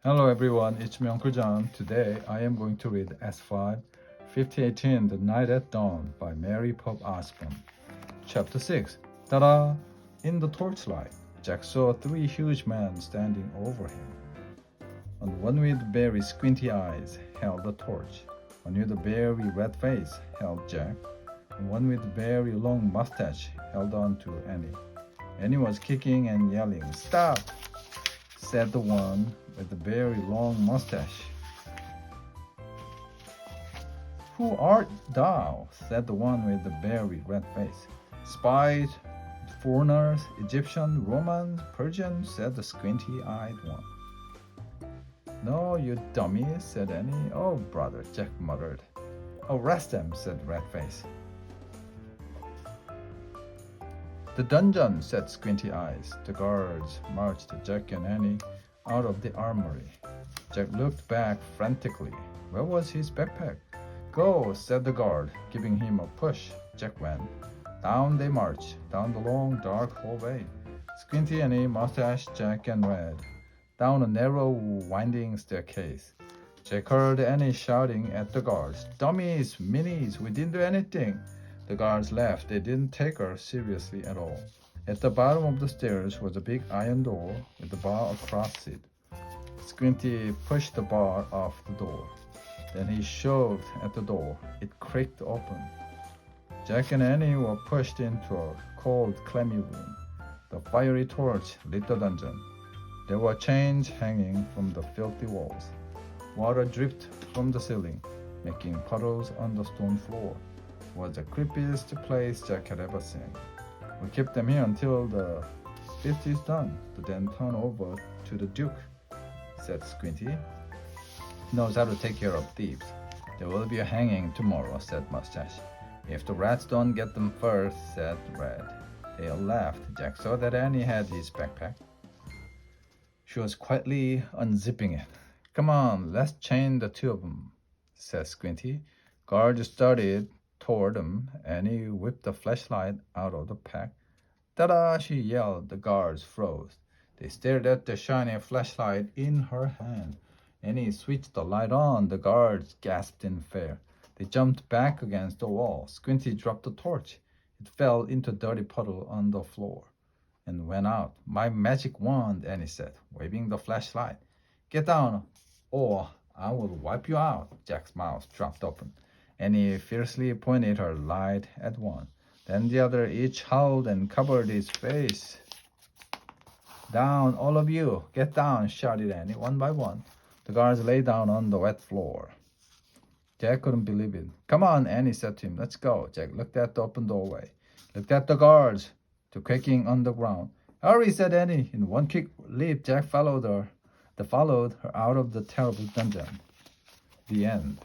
Hello everyone, it's me Uncle John. Today I am going to read S5 5018 The Night at Dawn by Mary Pope Osborne. Chapter 6. Ta-da! In the torchlight, Jack saw three huge men standing over him. And one with very squinty eyes held the torch, one with a very red face held Jack, and one with a very long mustache held on to Annie. Annie was kicking and yelling, "Stop!" said the one with the very long mustache. "Who art thou?" said the one with the very red face. "Spies, foreigners, Egyptian, Roman, Persian," said the squinty-eyed one. "No, you dummy," said Annie. "Oh, brother," Jack muttered. "Arrest them," said Redface. "The dungeon," said Squinty Eyes. The guards marched Jack and Annie out of the armory. Jack looked back frantically. Where was his backpack? "Go," said the guard, giving him a push. Jack went. Down they marched, down the long, dark hallway. Squinty, Annie, Mustache, Jack, and Red. Down a narrow, winding staircase. Jack heard Annie shouting at the guards, "Dummies, minis, we didn't do anything." The guards laughed. They didn't take her seriously at all. At the bottom of the stairs was a big iron door with a bar across it. Squinty pushed the bar off the door. Then he shoved at the door. It creaked open. Jack and Annie were pushed into a cold, clammy room. The fiery torch lit the dungeon. There were chains hanging from the filthy walls. Water dripped from the ceiling, making puddles on the stone floor. It was the creepiest place Jack had ever seen. "We'll keep them here until the feast is done, to then turn over to the Duke," said Squinty. "He knows how to take care of thieves." "There will be a hanging tomorrow," said Mustache. "If the rats don't get them first," said Red. They all laughed. Jack saw that Annie had his backpack. She was quietly unzipping it. "Come on, let's chain the two of them," said Squinty. Guards started toward them. Annie whipped the flashlight out of the pack. "Ta-da!" she yelled. The guards froze. They stared at the shiny flashlight in her hand. Annie switched the light on. The guards gasped in fear. They jumped back against the wall. Squinty dropped the torch. It fell into a dirty puddle on the floor and went out. "My magic wand," Annie said, waving the flashlight. "Get down, or I will wipe you out." Jack's mouth dropped open. Annie fiercely pointed her light at one. Then the other each howled and covered his face. "Down, all of you! Get down!" shouted Annie, one by one. The guards lay down on the wet floor. Jack couldn't believe it. "Come on," Annie said to him. "Let's go." Jack looked at the open doorway, looked at the guards, to quaking on the ground. "Hurry," said Annie. In one quick leap, Jack followed her out of the terrible dungeon. The end.